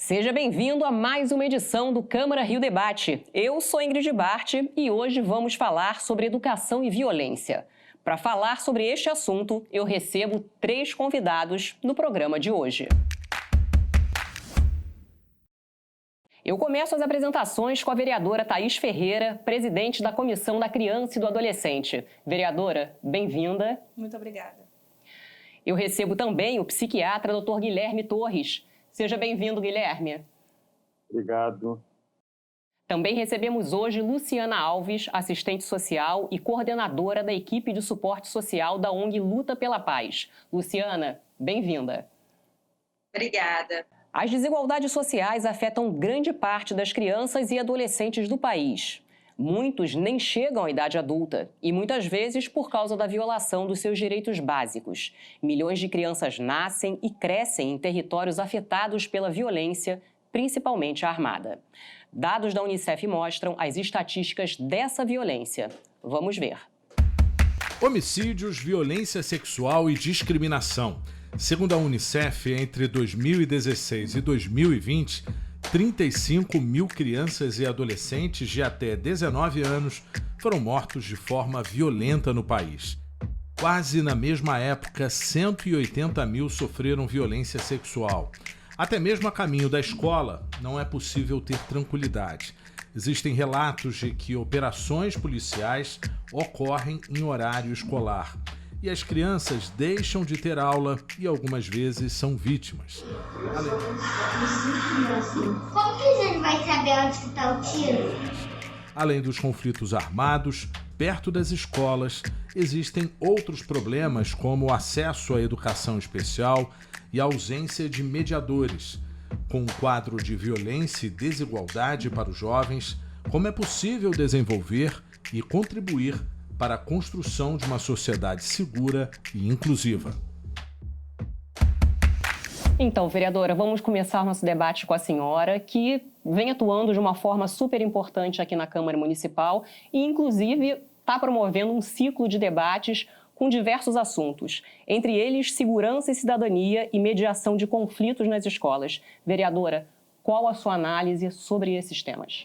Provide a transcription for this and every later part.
Seja bem-vindo a mais uma edição do Câmara Rio Debate. Eu sou Ingrid Bart e hoje vamos falar sobre educação e violência. Para falar sobre este assunto, eu recebo 3 convidados no programa de hoje. Eu começo as apresentações com a vereadora Thaís Ferreira, presidente da Comissão da Criança e do Adolescente. Vereadora, bem-vinda. Muito obrigada. Eu recebo também o psiquiatra Dr. Guilherme Torres. Seja bem-vindo, Guilherme. Obrigado. Também recebemos hoje Luciana Alves, assistente social e coordenadora da equipe de suporte social da ONG Luta pela Paz. Luciana, bem-vinda. Obrigada. As desigualdades sociais afetam grande parte das crianças e adolescentes do país. Muitos nem chegam à idade adulta e muitas vezes por causa da violação dos seus direitos básicos. Milhões de crianças nascem e crescem em territórios afetados pela violência, principalmente a armada. Dados da Unicef mostram as estatísticas dessa violência. Vamos ver. Homicídios, violência sexual e discriminação. Segundo a Unicef, entre 2016 e 2020, 35 mil crianças e adolescentes de até 19 anos foram mortos de forma violenta no país. Quase na mesma época, 180 mil sofreram violência sexual. Até mesmo a caminho da escola, não é possível ter tranquilidade. Existem relatos de que operações policiais ocorrem em horário escolar. E as crianças deixam de ter aula e algumas vezes são vítimas. Como que a gente vai saber onde está o tiro? Além dos conflitos armados, perto das escolas, existem outros problemas como o acesso à educação especial e a ausência de mediadores. Com um quadro de violência e desigualdade para os jovens, como é possível desenvolver e contribuir para a construção de uma sociedade segura e inclusiva? Então, vereadora, vamos começar nosso debate com a senhora, que vem atuando de uma forma super importante aqui na Câmara Municipal e, inclusive, está promovendo um ciclo de debates com diversos assuntos, entre eles segurança e cidadania e mediação de conflitos nas escolas. Vereadora, qual a sua análise sobre esses temas?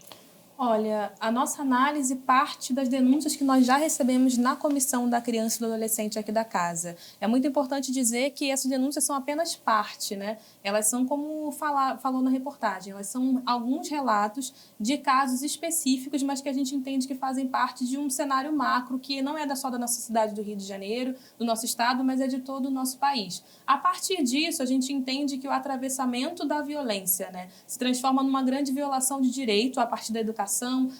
Olha, a nossa análise parte das denúncias que nós já recebemos na Comissão da Criança e do Adolescente aqui da casa. É muito importante dizer que essas denúncias são apenas parte, né? Elas são, como falou na reportagem, elas são alguns relatos de casos específicos, mas que a gente entende que fazem parte de um cenário macro que não é só da nossa cidade do Rio de Janeiro, do nosso estado, mas é de todo o nosso país. A partir disso, a gente entende que o atravessamento da violência, né, se transforma numa grande violação de direito a partir da educação,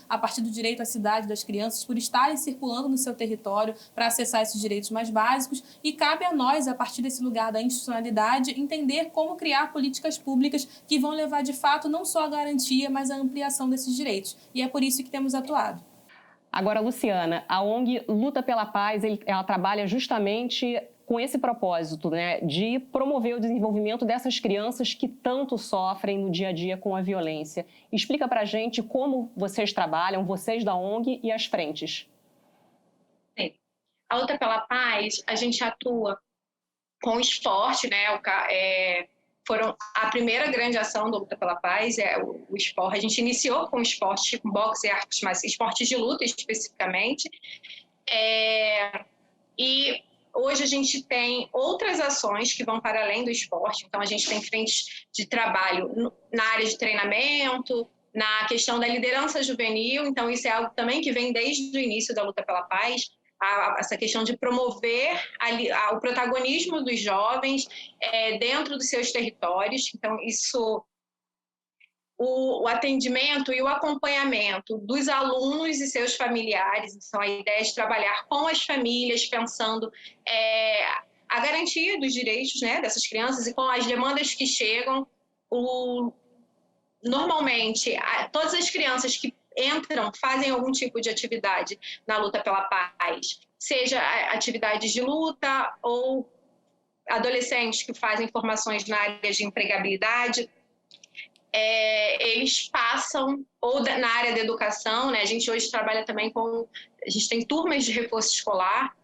a partir do direito à cidade das crianças, por estarem circulando no seu território para acessar esses direitos mais básicos, e cabe a nós, a partir desse lugar da institucionalidade, entender como criar políticas públicas que vão levar, de fato, não só a garantia, mas a ampliação desses direitos. E é por isso que temos atuado. Agora, Luciana, a ONG Luta pela Paz, ela trabalha justamente com esse propósito, né, de promover o desenvolvimento dessas crianças que tanto sofrem no dia a dia com a violência. Explica pra gente como vocês trabalham, vocês da ONG e as frentes. Sim. A Luta pela Paz, a gente atua com o esporte, né, a primeira grande ação da Luta pela Paz é o esporte. A gente iniciou com esporte, tipo boxe e artes, mas esportes de luta especificamente. E hoje a gente tem outras ações que vão para além do esporte. Então, a gente tem frentes de trabalho na área de treinamento, na questão da liderança juvenil. Então, isso é algo também que vem desde o início da Luta pela Paz, essa questão de promover o protagonismo dos jovens dentro dos seus territórios. Então, isso... O atendimento e o acompanhamento dos alunos e seus familiares. Então, a ideia é de trabalhar com as famílias, pensando a garantia dos direitos, né, dessas crianças e com as demandas que chegam. Normalmente, todas as crianças que entram, fazem algum tipo de atividade na Luta pela Paz, seja atividades de luta ou adolescentes que fazem formações na área de empregabilidade, eles passam, ou na área da educação, né? A gente hoje trabalha também a gente tem turmas de reforço escolar,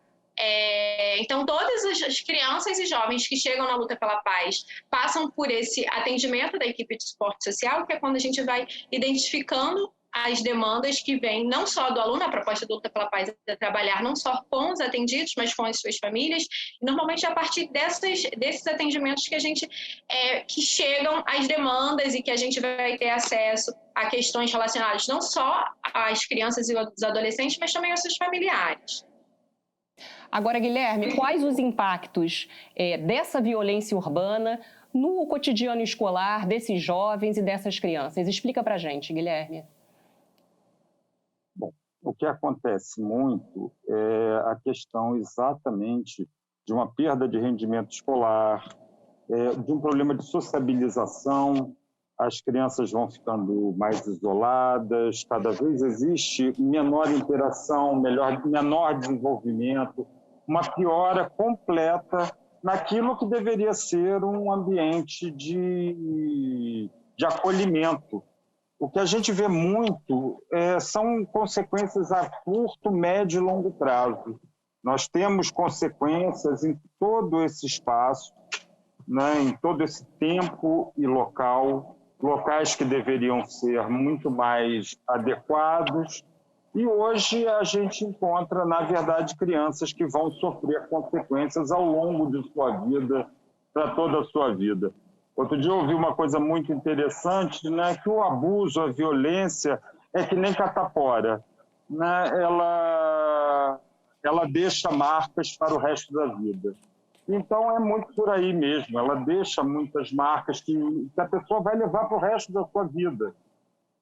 Então, todas as crianças e jovens que chegam na luta pela paz passam por esse atendimento da equipe de suporte social, que é quando a gente vai identificando as demandas que vêm não só do aluno. A proposta do Luta pela Paz é trabalhar não só com os atendidos, mas com as suas famílias. E, normalmente, é a partir desses atendimentos que a gente que chegam as demandas e que a gente vai ter acesso a questões relacionadas não só às crianças e aos adolescentes, mas também aos seus familiares. Agora, Guilherme, quais os impactos dessa violência urbana no cotidiano escolar desses jovens e dessas crianças? Explica pra gente, Guilherme. Bom, o que acontece muito é a questão exatamente de uma perda de rendimento escolar, de um problema de sociabilização. As crianças vão ficando mais isoladas, cada vez existe menor interação, menor desenvolvimento, uma piora completa naquilo que deveria ser um ambiente de acolhimento. O que a gente vê muito são consequências a curto, médio e longo prazo. Nós temos consequências em todo esse espaço, né, em todo esse tempo e locais que deveriam ser muito mais adequados. E hoje a gente encontra, na verdade, crianças que vão sofrer consequências ao longo de sua vida, para toda a sua vida. Outro dia eu ouvi uma coisa muito interessante, né, que o abuso, a violência, é que nem catapora, né? Ela deixa marcas para o resto da vida. Então é muito por aí mesmo, ela deixa muitas marcas que a pessoa vai levar para o resto da sua vida.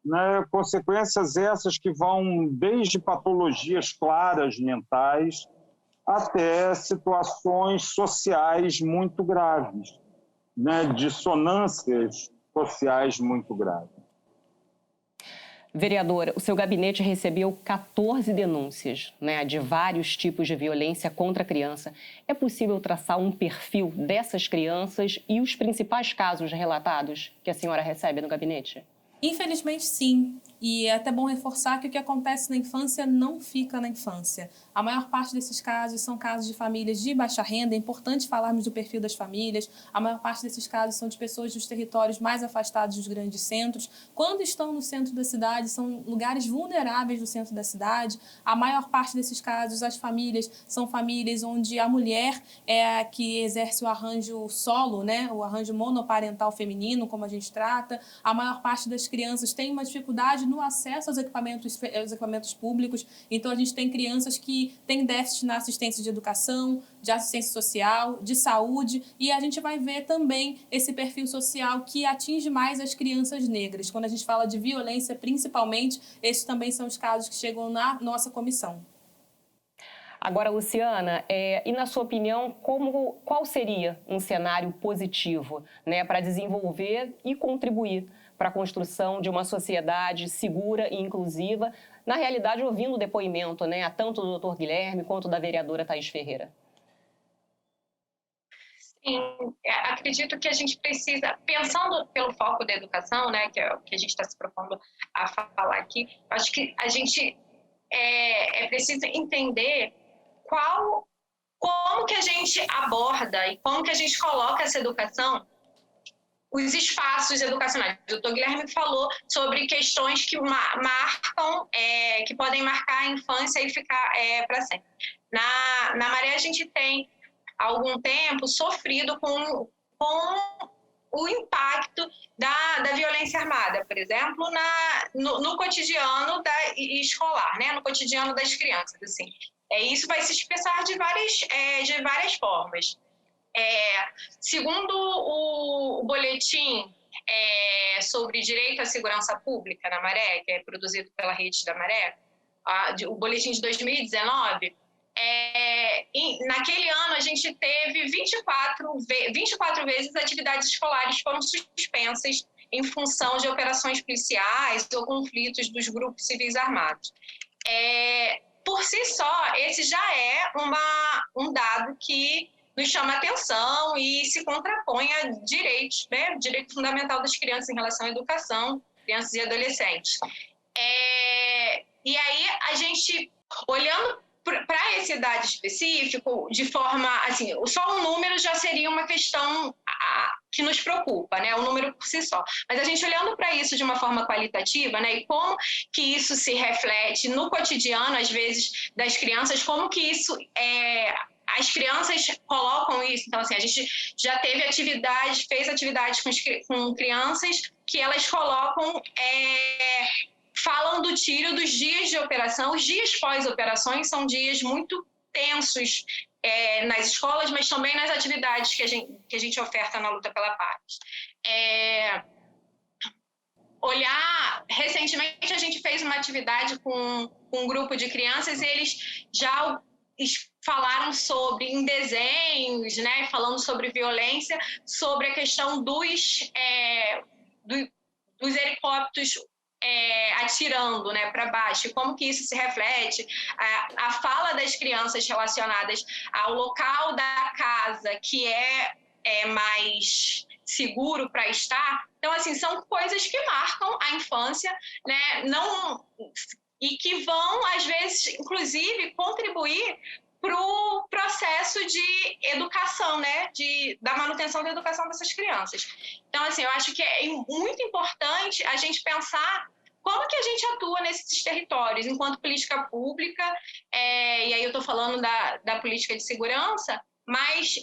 Né? Consequências essas que vão desde patologias claras mentais até situações sociais muito graves, né? Dissonâncias sociais muito graves. Vereadora, o seu gabinete recebeu 14 denúncias, né, de vários tipos de violência contra a criança. É possível traçar um perfil dessas crianças e os principais casos relatados que a senhora recebe no gabinete? Infelizmente, sim. E é até bom reforçar que o que acontece na infância não fica na infância. A maior parte desses casos são casos de famílias de baixa renda. É importante falarmos do perfil das famílias. A maior parte desses casos são de pessoas dos territórios mais afastados dos grandes centros. Quando estão no centro da cidade, são lugares vulneráveis do centro da cidade. A maior parte desses casos, as famílias são famílias onde a mulher é a que exerce o arranjo solo, né? O arranjo monoparental feminino, como a gente trata. A maior parte das crianças tem uma dificuldade no acesso aos equipamentos públicos. Então, a gente tem crianças que têm déficit na assistência de educação, de assistência social, de saúde, e a gente vai ver também esse perfil social que atinge mais as crianças negras. Quando a gente fala de violência, principalmente, esses também são os casos que chegam na nossa comissão. Agora, Luciana, e na sua opinião, qual seria um cenário positivo, né, para desenvolver e contribuir para a construção de uma sociedade segura e inclusiva, na realidade, ouvindo o depoimento, né, tanto do Dr. Guilherme quanto da vereadora Thaís Ferreira? Sim, acredito que a gente precisa, pensando pelo foco da educação, né, que é o que a gente está se propondo a falar aqui, acho que a gente precisa entender como que a gente aborda e como que a gente coloca essa educação, os espaços educacionais. O doutor Guilherme falou sobre questões que marcam, que podem marcar a infância e ficar para sempre. Na Maré, a gente tem, há algum tempo, sofrido com o impacto da violência armada, por exemplo, no cotidiano escolar, né? No cotidiano das crianças. Assim. Isso vai se expressar de várias formas. Segundo o boletim sobre direito à segurança pública na Maré, que é produzido pela Rede da Maré, o boletim de 2019, naquele ano a gente teve 24 vezes atividades escolares foram suspensas em função de operações policiais ou conflitos dos grupos civis armados. Por si só, esse já é um dado que nos chama atenção e se contrapõe a direitos, né? Direito fundamental das crianças em relação à educação, crianças e adolescentes. E aí, a gente, olhando para nesse dado específico, de forma, assim, só um número já seria uma questão que nos preocupa, né? O número por si só. Mas a gente olhando para isso de uma forma qualitativa, né? E como que isso se reflete no cotidiano, às vezes, das crianças, como que isso as crianças colocam isso. Então, assim, a gente já fez atividades com crianças que elas colocam, falam do tiro dos dias de operação. Os dias pós-operações são dias muito tensos nas escolas, mas também nas atividades que a gente oferta na luta pela paz. Recentemente a gente fez uma atividade com um grupo de crianças e eles já falaram sobre, em desenhos, né, falando sobre violência, sobre a questão dos helicópteros atirando, né, para baixo, como que isso se reflete, a fala das crianças relacionadas ao local da casa que é mais seguro para estar. Então, assim, são coisas que marcam a infância, né, e que vão, às vezes, inclusive, contribuir para o processo de educação, né, da manutenção da educação dessas crianças. Então, assim, eu acho que é muito importante a gente pensar como que a gente atua nesses territórios, enquanto política pública, e aí eu estou falando da política de segurança, mas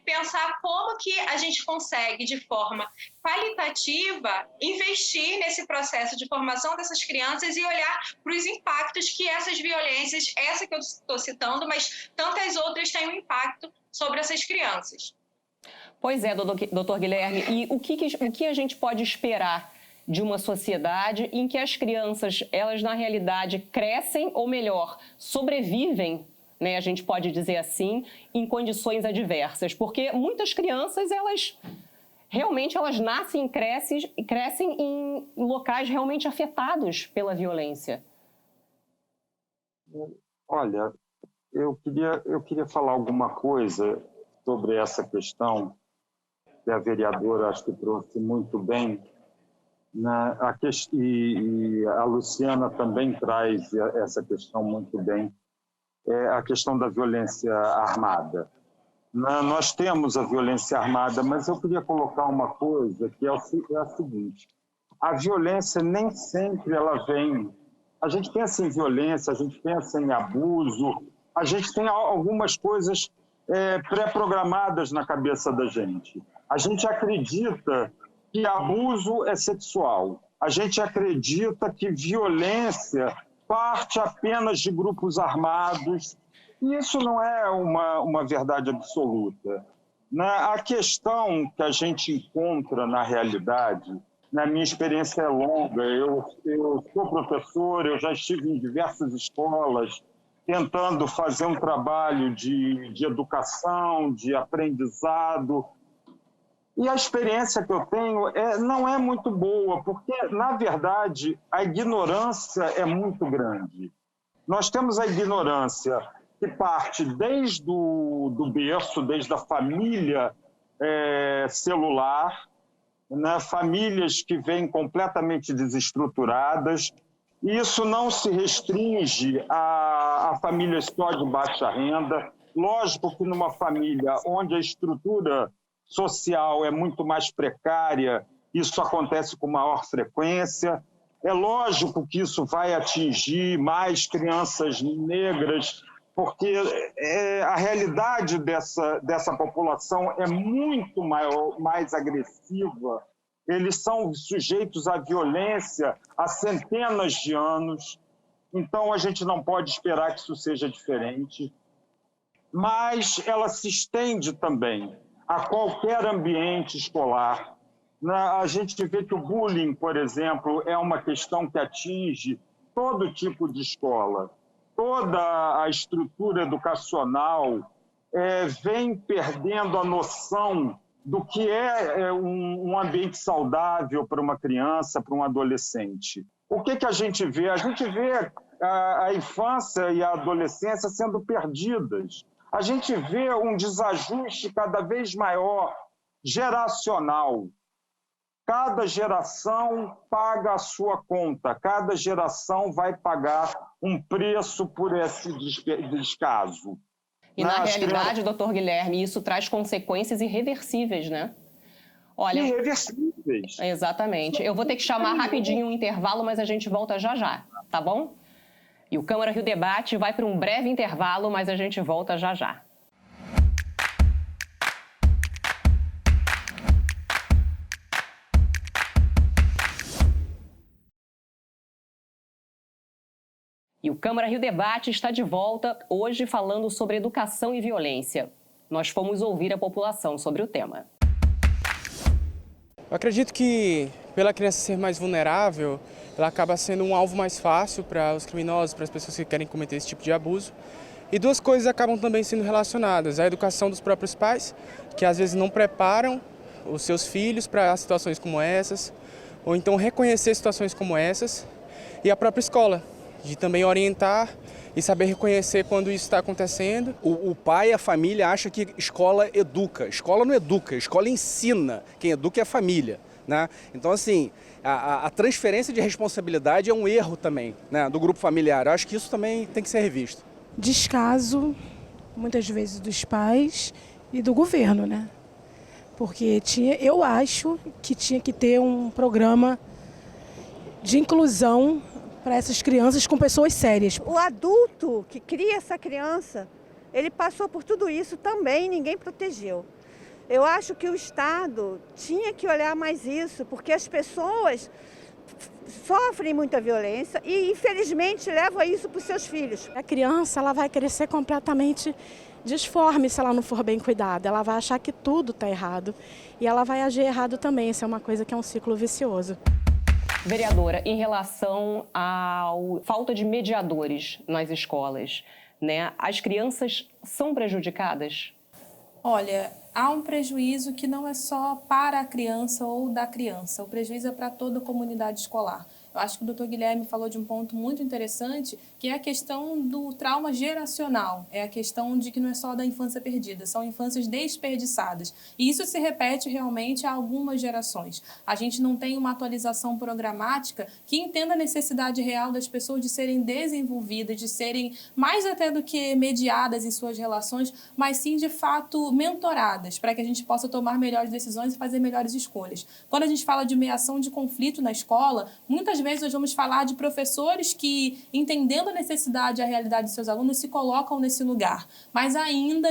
pensar como que a gente consegue, de forma qualitativa, investir nesse processo de formação dessas crianças e olhar para os impactos que essas violências, essa que eu estou citando, mas tantas outras têm um impacto sobre essas crianças. Pois é, doutor Guilherme, e o que a gente pode esperar de uma sociedade em que as crianças, elas na realidade crescem, ou melhor, sobrevivem, né, a gente pode dizer assim, em condições adversas, porque muitas crianças, elas nascem e crescem em locais realmente afetados pela violência. Olha, eu queria falar alguma coisa sobre essa questão que a vereadora acho que trouxe muito bem, né? E a Luciana também traz essa questão muito bem. A questão da violência armada. Nós temos a violência armada, mas eu queria colocar uma coisa que é a seguinte: a violência nem sempre ela vem. A gente pensa em violência, a gente pensa em abuso, a gente tem algumas coisas pré-programadas na cabeça da gente. A gente acredita que abuso é sexual. A gente acredita que violência parte apenas de grupos armados, e isso não é uma verdade absoluta. A questão que a gente encontra na realidade, na minha experiência é longa, eu sou professor, eu já estive em diversas escolas tentando fazer um trabalho de educação, de aprendizado, e a experiência que eu tenho não é muito boa, porque, na verdade, a ignorância é muito grande. Nós temos a ignorância que parte desde do berço, desde a família celular, né? Famílias que vêm completamente desestruturadas. E isso não se restringe a famílias só de baixa renda. Lógico que numa família onde a estrutura social é muito mais precária, isso acontece com maior frequência. É lógico que isso vai atingir mais crianças negras, porque a realidade dessa população é muito mais agressiva. Eles são sujeitos à violência há centenas de anos, então a gente não pode esperar que isso seja diferente. Mas ela se estende também a qualquer ambiente escolar. A gente vê que o bullying, por exemplo, é uma questão que atinge todo tipo de escola. Toda a estrutura educacional vem perdendo a noção do que é um ambiente saudável para uma criança, para um adolescente. O que a gente vê? A gente vê a infância e a adolescência sendo perdidas. A gente vê um desajuste cada vez maior, geracional. Cada geração paga a sua conta, cada geração vai pagar um preço por esse descaso. E na realidade, doutor Guilherme, isso traz consequências irreversíveis, né? Olha, irreversíveis. Exatamente. Eu vou ter que chamar rapidinho um intervalo, mas a gente volta já já, tá bom? E o Câmara Rio Debate vai para um breve intervalo, mas a gente volta já já. E o Câmara Rio Debate está de volta, hoje falando sobre educação e violência. Nós fomos ouvir a população sobre o tema. Eu acredito que, pela criança ser mais vulnerável, ela acaba sendo um alvo mais fácil para os criminosos, para as pessoas que querem cometer esse tipo de abuso. E duas coisas acabam também sendo relacionadas: a educação dos próprios pais, que às vezes não preparam os seus filhos para situações como essas, ou então reconhecer situações como essas, e a própria escola, de também orientar e saber reconhecer quando isso está acontecendo. O pai, a família, acha que escola educa. Escola não educa, escola ensina. Quem educa é a família, né? Então, assim, a transferência de responsabilidade é um erro também, né, do grupo familiar. Eu acho que isso também tem que ser revisto. Descaso, muitas vezes, dos pais e do governo, né? Porque eu acho que tinha que ter um programa de inclusão para essas crianças com pessoas sérias. O adulto que cria essa criança, ele passou por tudo isso também, ninguém protegeu. Eu acho que o Estado tinha que olhar mais isso, porque as pessoas sofrem muita violência e, infelizmente, levam isso para os seus filhos. A criança, ela vai crescer completamente disforme se ela não for bem cuidada. Ela vai achar que tudo está errado e ela vai agir errado também. Isso é uma coisa que é um ciclo vicioso. Vereadora, em relação à falta de mediadores nas escolas, né, as crianças são prejudicadas? Olha, há um prejuízo que não é só para a criança ou da criança, o prejuízo é para toda a comunidade escolar. Eu acho que o doutor Guilherme falou de um ponto muito interessante, que é a questão do trauma geracional. É a questão de que não é só da infância perdida, são infâncias desperdiçadas. E isso se repete realmente há algumas gerações. A gente não tem uma atualização programática que entenda a necessidade real das pessoas de serem desenvolvidas, de serem mais até do que mediadas em suas relações, mas sim, de fato, mentoradas, para que a gente possa tomar melhores decisões e fazer melhores escolhas. Quando a gente fala de mediação de conflito na escola, muitas vezes nós vamos falar de professores que, entendendo a necessidade e a realidade de seus alunos, se colocam nesse lugar. Mas ainda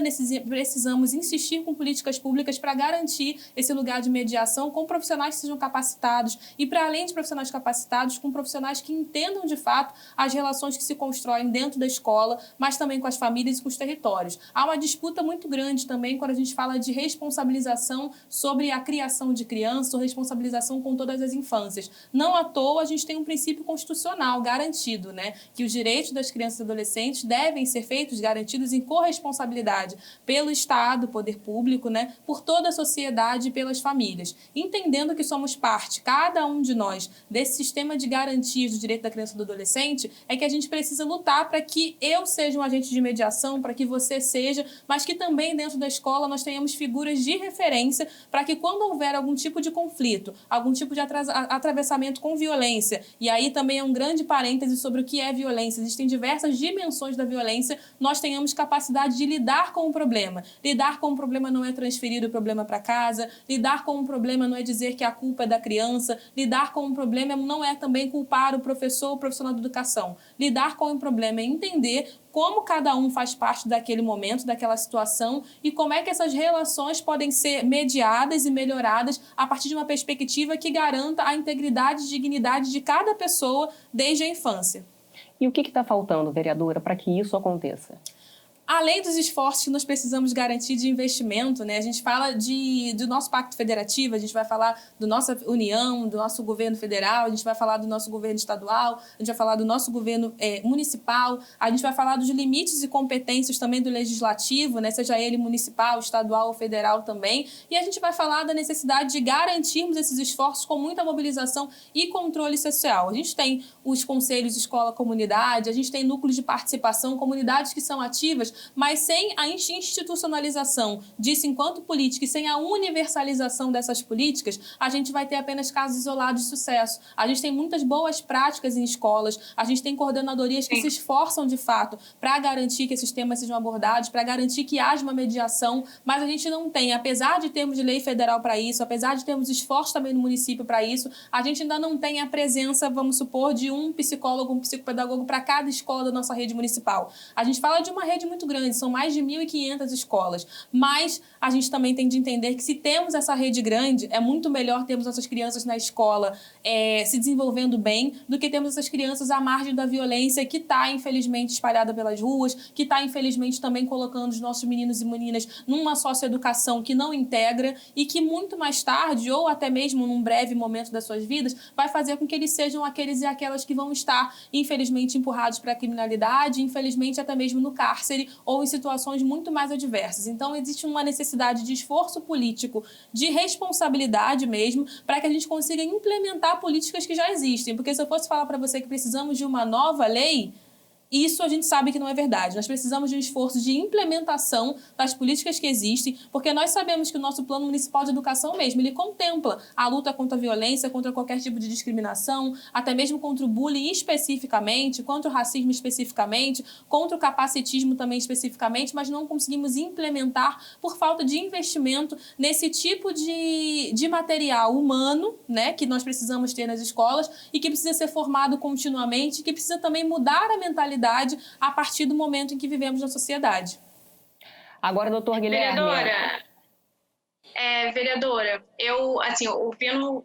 precisamos insistir com políticas públicas para garantir esse lugar de mediação com profissionais que sejam capacitados e, para além de profissionais capacitados, com profissionais que entendam de fato as relações que se constroem dentro da escola, mas também com as famílias e com os territórios. Há uma disputa muito grande também quando a gente fala de responsabilização sobre a criação de crianças ou responsabilização com todas as infâncias. Não à toa a gente tem um princípio constitucional garantido, né? Que os direitos das crianças e adolescentes devem ser feitos, garantidos em corresponsabilidade pelo Estado, poder público, né? Por toda a sociedade e pelas famílias. Entendendo que somos parte, cada um de nós, desse sistema de garantias do direito da criança e do adolescente, é que a gente precisa lutar para que eu seja um agente de mediação, para que você seja, mas que também dentro da escola nós tenhamos figuras de referência para que quando houver algum tipo de conflito, algum tipo de atravessamento com violência, e aí também é um grande parêntese sobre o que é violência, existem diversas dimensões da violência, nós tenhamos capacidade de lidar com o problema. Lidar com o problema não é transferir o problema para casa, lidar com o problema não é dizer que a culpa é da criança, lidar com o problema não é também culpar o professor ou o profissional de educação. Lidar com o problema é entender como cada um faz parte daquele momento, daquela situação e como é que essas relações podem ser mediadas e melhoradas a partir de uma perspectiva que garanta a integridade e dignidade de cada pessoa desde a infância. E o que está faltando, vereadora, para que isso aconteça? Além dos esforços que nós precisamos garantir de investimento, né? A gente fala do nosso pacto federativo, a gente vai falar da nossa União, do nosso governo federal, a gente vai falar do nosso governo estadual, a gente vai falar do nosso governo municipal, a gente vai falar dos limites e competências também do legislativo, né? Seja ele municipal, estadual ou federal também, e a gente vai falar da necessidade de garantirmos esses esforços com muita mobilização e controle social. A gente tem os conselhos de escola-comunidade, a gente tem núcleos de participação, comunidades que são ativas, mas sem a institucionalização disso enquanto política e sem a universalização dessas políticas, a gente vai ter apenas casos isolados de sucesso. A gente tem muitas boas práticas em escolas, a gente tem coordenadorias que se esforçam de fato para garantir que esses temas sejam abordados, para garantir que haja uma mediação, mas a gente não tem, apesar de termos lei federal para isso, apesar de termos esforço também no município para isso, a gente ainda não tem a presença, vamos supor, de um psicólogo, um psicopedagogo para cada escola da nossa rede municipal. A gente fala de uma rede muito grande, são mais de 1.500 escolas, mas a gente também tem de entender que se temos essa rede grande, é muito melhor termos nossas crianças na escola se desenvolvendo bem do que termos essas crianças à margem da violência que está, infelizmente, espalhada pelas ruas, que está, infelizmente, também colocando os nossos meninos e meninas numa socioeducação que não integra e que muito mais tarde, ou até mesmo num breve momento das suas vidas, vai fazer com que eles sejam aqueles e aquelas que vão estar, infelizmente, empurrados para a criminalidade, infelizmente, até mesmo no cárcere ou em situações muito mais adversas. Então, existe uma necessidade de esforço político, de responsabilidade mesmo, para que a gente consiga implementar políticas que já existem. Porque se eu fosse falar para você que precisamos de uma nova lei, isso a gente sabe que não é verdade. Nós precisamos de um esforço de implementação das políticas que existem, porque nós sabemos que o nosso Plano Municipal de Educação mesmo, ele contempla a luta contra a violência, contra qualquer tipo de discriminação, até mesmo contra o bullying especificamente, contra o racismo especificamente, contra o capacitismo também especificamente, mas não conseguimos implementar por falta de investimento nesse tipo de material humano, né, que nós precisamos ter nas escolas e que precisa ser formado continuamente, que precisa também mudar a mentalidade a partir do momento em que vivemos na sociedade. Agora, doutor Guilherme... Vereadora, eu, assim, ouvindo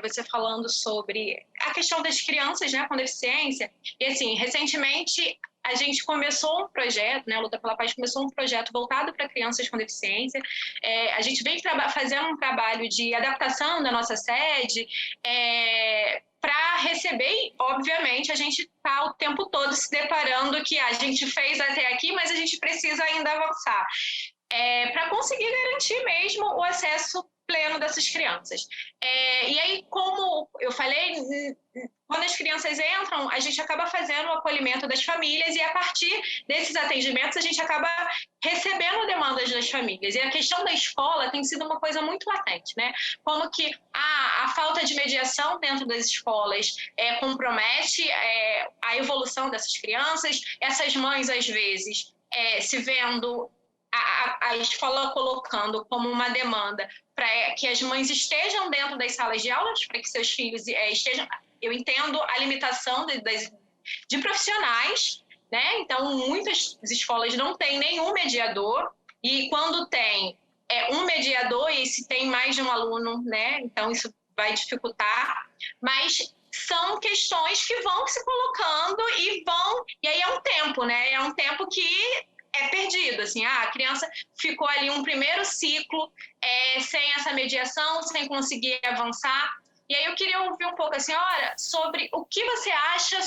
você falando sobre a questão das crianças, né, com deficiência, e, assim, recentemente a gente começou um projeto, né, a Luta pela Paz começou um projeto voltado para crianças com deficiência. A gente vem fazendo um trabalho de adaptação da nossa sede, para receber, e, obviamente, a gente está o tempo todo se deparando que a gente fez até aqui, mas a gente precisa ainda avançar, para conseguir garantir mesmo o acesso pleno dessas crianças. E aí, como eu falei, quando as crianças entram, a gente acaba fazendo o acolhimento das famílias e, a partir desses atendimentos, a gente acaba recebendo demandas das famílias. E a questão da escola tem sido uma coisa muito latente, né? Como que a falta de mediação dentro das escolas compromete a evolução dessas crianças. Essas mães, às vezes, se vendo a escola colocando como uma demanda para que as mães estejam dentro das salas de aulas, para que seus filhos estejam... Eu entendo a limitação de profissionais, né? Então, muitas escolas não têm nenhum mediador, e quando tem um mediador, e se tem mais de um aluno, né? Então, isso vai dificultar, mas são questões que vão se colocando e aí é um tempo, né? É um tempo que é perdido, assim, a criança ficou ali um primeiro ciclo sem essa mediação, sem conseguir avançar. E aí eu queria ouvir um pouco a senhora sobre o que você acha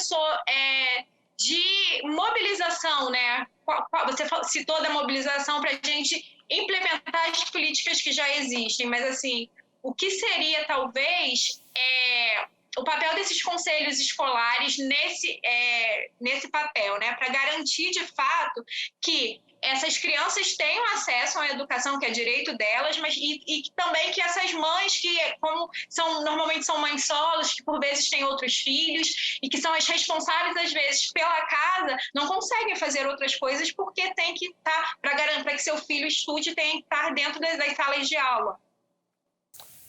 de mobilização, né? Você citou da mobilização para a gente implementar as políticas que já existem, mas, assim, o que seria, talvez, o papel desses conselhos escolares nesse papel, né? Para garantir, de fato, que essas crianças tenham acesso à educação, que é direito delas, mas e também que essas mães, que normalmente são mães solos, que por vezes têm outros filhos e que são as responsáveis, às vezes, pela casa, não conseguem fazer outras coisas porque tem que estar, para que seu filho estude, tem que estar dentro das salas de aula.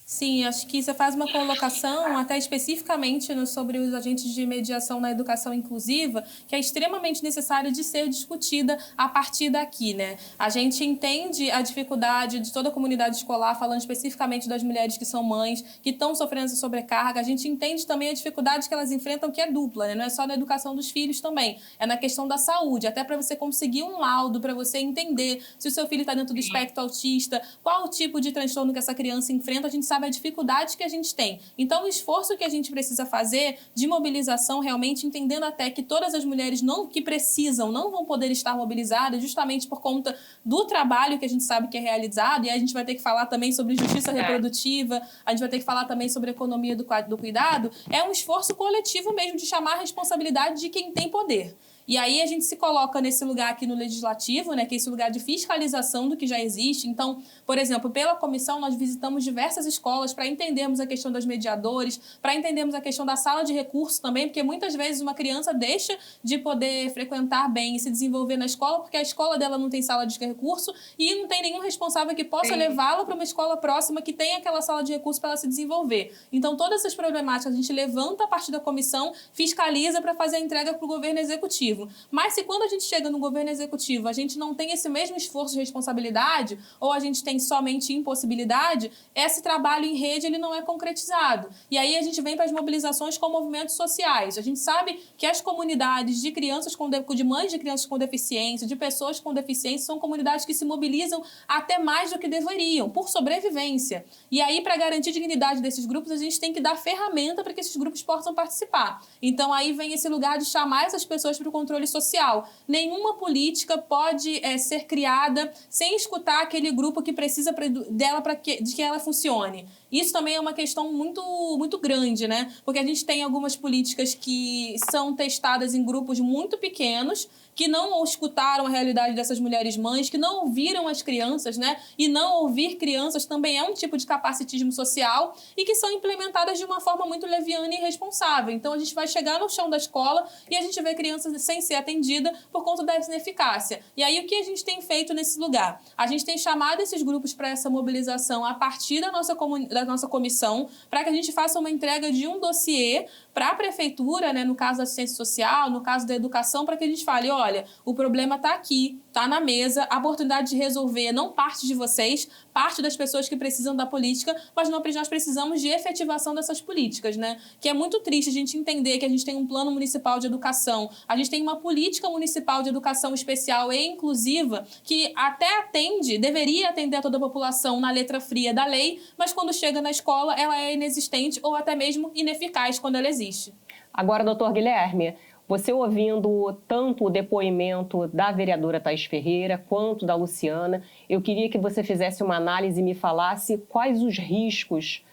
Sim, acho que você faz uma colocação até especificamente sobre os agentes de mediação na educação inclusiva, que é extremamente necessária de ser discutida a partir daqui, né? A gente entende a dificuldade de toda a comunidade escolar, falando especificamente das mulheres que são mães, que estão sofrendo essa sobrecarga. A gente entende também a dificuldade que elas enfrentam, que é dupla, né? Não é só na educação dos filhos também, é na questão da saúde, até para você conseguir um laudo, para você entender se o seu filho está dentro do espectro autista, qual o tipo de transtorno que essa criança enfrenta, a gente sabe a dificuldade que a gente tem. Então, o esforço que a gente precisa fazer de mobilização, realmente entendendo até que todas as mulheres que precisam não vão poder estar mobilizadas justamente por conta do trabalho que a gente sabe que é realizado, e aí a gente vai ter que falar também sobre justiça reprodutiva, a gente vai ter que falar também sobre economia do cuidado, é um esforço coletivo mesmo de chamar a responsabilidade de quem tem poder. E aí a gente se coloca nesse lugar aqui no Legislativo, né, que é esse lugar de fiscalização do que já existe. Então, por exemplo, pela comissão nós visitamos diversas escolas para entendermos a questão das mediadores, para entendermos a questão da sala de recursos também, porque muitas vezes uma criança deixa de poder frequentar bem e se desenvolver na escola porque a escola dela não tem sala de recurso e não tem nenhum responsável que possa levá-la para uma escola próxima que tenha aquela sala de recursos para ela se desenvolver. Então, todas essas problemáticas a gente levanta a partir da comissão, fiscaliza para fazer a entrega para o governo executivo. Mas se quando a gente chega no governo executivo a gente não tem esse mesmo esforço de responsabilidade ou a gente tem somente impossibilidade, esse trabalho em rede ele não é concretizado. E aí a gente vem para as mobilizações com movimentos sociais. A gente sabe que as comunidades de crianças de mães de crianças com deficiência, de pessoas com deficiência, são comunidades que se mobilizam até mais do que deveriam, por sobrevivência. E aí, para garantir a dignidade desses grupos, a gente tem que dar ferramenta para que esses grupos possam participar. Então, aí vem esse lugar de chamar essas pessoas para o controle social. Nenhuma política pode ser criada sem escutar aquele grupo que precisa dela de que ela funcione. Isso também é uma questão muito, muito grande, né? Porque a gente tem algumas políticas que são testadas em grupos muito pequenos, que não escutaram a realidade dessas mulheres mães, que não ouviram as crianças, né? E não ouvir crianças também é um tipo de capacitismo social e que são implementadas de uma forma muito leviana e irresponsável. Então, a gente vai chegar no chão da escola e a gente vê crianças sem ser atendida por conta dessa ineficácia. E aí, o que a gente tem feito nesse lugar? A gente tem chamado esses grupos para essa mobilização a partir da nossa comissão, para que a gente faça uma entrega de um dossiê para a prefeitura, né, no caso da assistência social, no caso da educação, para que a gente fale, olha, o problema está aqui, está na mesa, a oportunidade de resolver não parte de vocês, parte das pessoas que precisam da política, mas nós precisamos de efetivação dessas políticas, né? Que é muito triste a gente entender que a gente tem um plano municipal de educação, a gente tem uma política municipal de educação especial e inclusiva que até deveria atender a toda a população na letra fria da lei, mas quando chega na escola ela é inexistente ou até mesmo ineficaz quando ela existe. Agora, doutor Guilherme, você ouvindo tanto o depoimento da vereadora Thaís Ferreira quanto da Luciana, eu queria que você fizesse uma análise e me falasse quais os riscos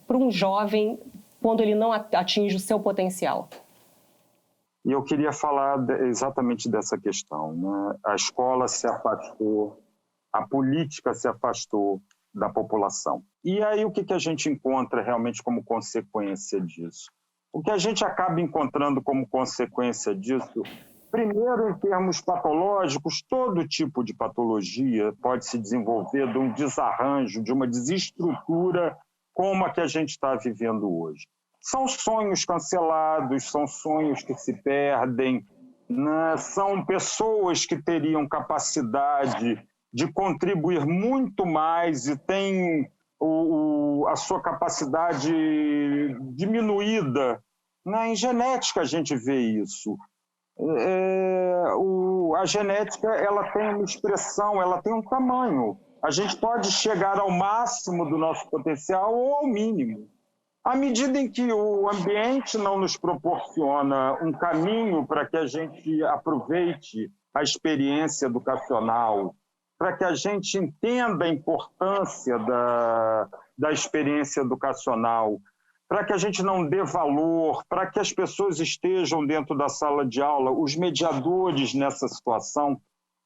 para um jovem quando ele não atinge o seu potencial. E eu queria falar exatamente dessa questão, né? A escola se afastou, a política se afastou da população. E aí o que a gente encontra realmente como consequência disso? O que a gente acaba encontrando como consequência disso, primeiro, em termos patológicos, todo tipo de patologia pode se desenvolver de um desarranjo, de uma desestrutura como a que a gente está vivendo hoje. São sonhos cancelados, são sonhos que se perdem, né? São pessoas que teriam capacidade de contribuir muito mais e têm a sua capacidade diminuída. Em genética a gente vê isso. A genética ela tem uma expressão, ela tem um tamanho. A gente pode chegar ao máximo do nosso potencial ou ao mínimo. À medida em que o ambiente não nos proporciona um caminho para que a gente aproveite a experiência educacional, para que a gente entenda a importância da experiência educacional, para que a gente não dê valor, para que as pessoas estejam dentro da sala de aula, os mediadores nessa situação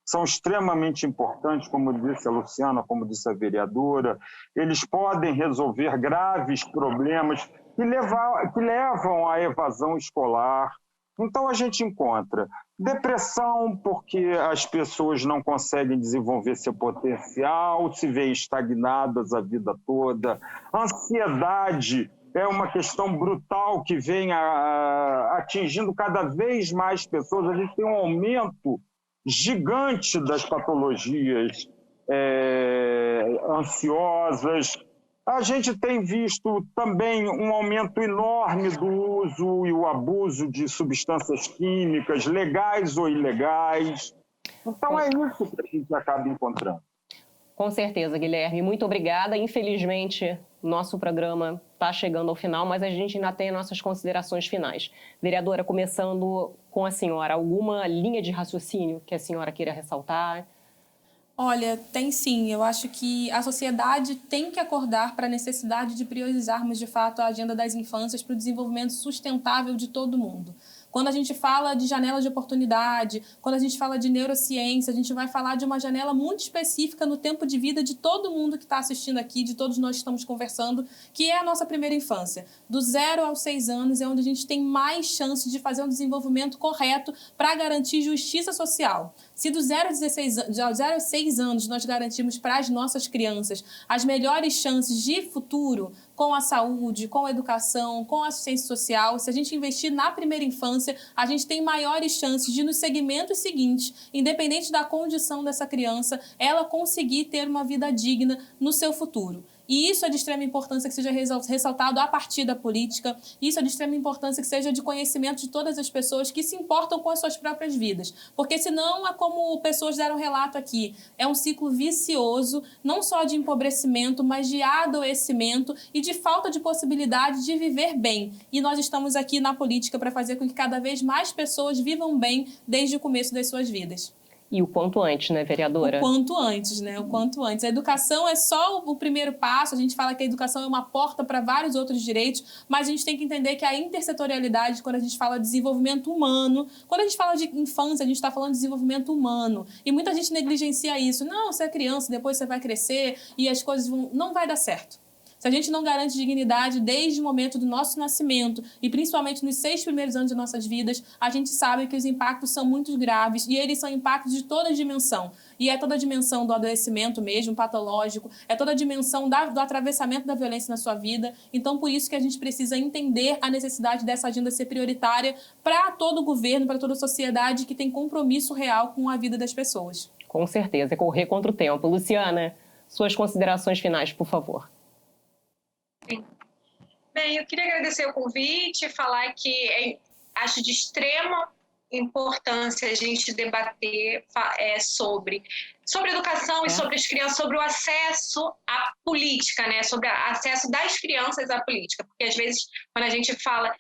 são extremamente importantes, como disse a Luciana, como disse a vereadora. Eles podem resolver graves problemas que levam à evasão escolar. Então, a gente encontra depressão, porque as pessoas não conseguem desenvolver seu potencial, se veem estagnadas a vida toda. Ansiedade é uma questão brutal que vem atingindo cada vez mais pessoas. A gente tem um aumento gigante das patologias ansiosas. A gente tem visto também um aumento enorme do uso e o abuso de substâncias químicas, legais ou ilegais. Então é isso que a gente acaba encontrando. Com certeza, Guilherme. Muito obrigada. Infelizmente, nosso programa está chegando ao final, mas a gente ainda tem nossas considerações finais. Vereadora, começando com a senhora, alguma linha de raciocínio que a senhora queira ressaltar? Olha, tem sim. Eu acho que a sociedade tem que acordar para a necessidade de priorizarmos, de fato, a agenda das infâncias para o desenvolvimento sustentável de todo mundo. Quando a gente fala de janela de oportunidade, quando a gente fala de neurociência, a gente vai falar de uma janela muito específica no tempo de vida de todo mundo que está assistindo aqui, de todos nós que estamos conversando, que é a nossa primeira infância. Do 0 aos 6 anos é onde a gente tem mais chance de fazer um desenvolvimento correto para garantir justiça social. Se do 0 aos 6 anos nós garantimos para as nossas crianças as melhores chances de futuro, com a saúde, com a educação, com a assistência social, se a gente investir na primeira infância, a gente tem maiores chances de, nos segmentos seguintes, independente da condição dessa criança, ela conseguir ter uma vida digna no seu futuro. E isso é de extrema importância que seja ressaltado a partir da política, isso é de extrema importância que seja de conhecimento de todas as pessoas que se importam com as suas próprias vidas. Porque senão é como pessoas deram relato aqui, é um ciclo vicioso, não só de empobrecimento, mas de adoecimento e de falta de possibilidade de viver bem. E nós estamos aqui na política para fazer com que cada vez mais pessoas vivam bem desde o começo das suas vidas. E o quanto antes, né, vereadora? O quanto antes, né? O quanto antes. A educação é só o primeiro passo. A gente fala que a educação é uma porta para vários outros direitos, mas a gente tem que entender que a intersetorialidade, quando a gente fala de desenvolvimento humano, quando a gente fala de infância, a gente está falando de desenvolvimento humano. E muita gente negligencia isso. Não, você é criança, depois você vai crescer e as coisas vão... Não vai dar certo. Se a gente não garante dignidade desde o momento do nosso nascimento e principalmente nos 6 primeiros anos de nossas vidas, a gente sabe que os impactos são muito graves e eles são impactos de toda a dimensão. E é toda a dimensão do adoecimento mesmo, patológico, é toda a dimensão do atravessamento da violência na sua vida. Então, por isso que a gente precisa entender a necessidade dessa agenda ser prioritária para todo o governo, para toda a sociedade que tem compromisso real com a vida das pessoas. Com certeza, é correr contra o tempo. Luciana, suas considerações finais, por favor. Bem, eu queria agradecer o convite e falar que acho de extrema importância a gente debater sobre educação e sobre as crianças, sobre o acesso à política, né? Sobre o acesso das crianças à política. Porque, às vezes, quando a gente fala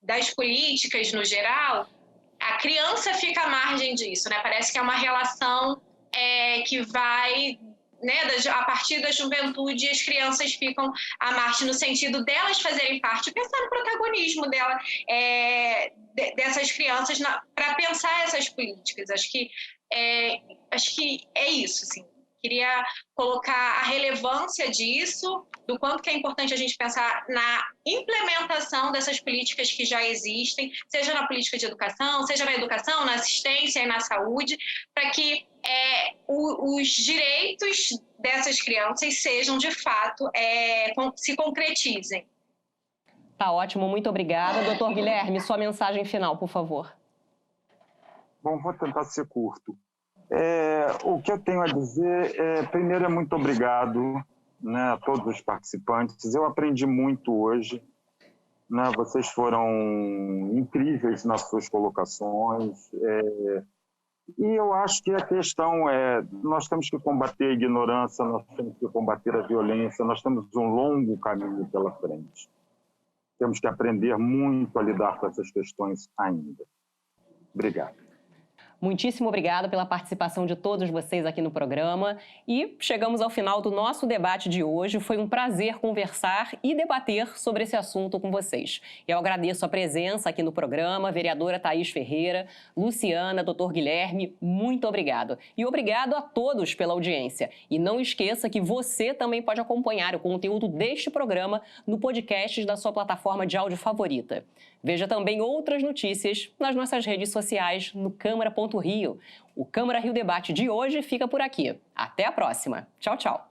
das políticas no geral, a criança fica à margem disso, né? Parece que é uma relação que vai... Né, a partir da juventude, as crianças ficam à margem no sentido delas fazerem parte, pensar no protagonismo dessas crianças para pensar essas políticas. Acho que é isso, assim. Queria colocar a relevância disso, do quanto que é importante a gente pensar na implementação dessas políticas que já existem, seja na política de educação, seja na educação, na assistência e na saúde, para que os direitos dessas crianças sejam, de fato, se concretizem. Tá ótimo, muito obrigada. Doutor Guilherme, sua mensagem final, por favor. Bom, vou tentar ser curto. O que eu tenho a dizer primeiro, muito obrigado, né, a todos os participantes. Eu aprendi muito hoje, né, vocês foram incríveis nas suas colocações. E eu acho que a questão nós temos que combater a ignorância, nós temos que combater a violência, nós temos um longo caminho pela frente. Temos que aprender muito a lidar com essas questões ainda. Obrigado. Muitíssimo obrigada pela participação de todos vocês aqui no programa e chegamos ao final do nosso debate de hoje. Foi um prazer conversar e debater sobre esse assunto com vocês. Eu agradeço a presença aqui no programa, vereadora Thaís Ferreira, Luciana, doutor Guilherme, muito obrigado. E obrigado a todos pela audiência. E não esqueça que você também pode acompanhar o conteúdo deste programa no podcast da sua plataforma de áudio favorita. Veja também outras notícias nas nossas redes sociais no Câmara.Rio. O Câmara Rio Debate de hoje fica por aqui. Até a próxima. Tchau, tchau.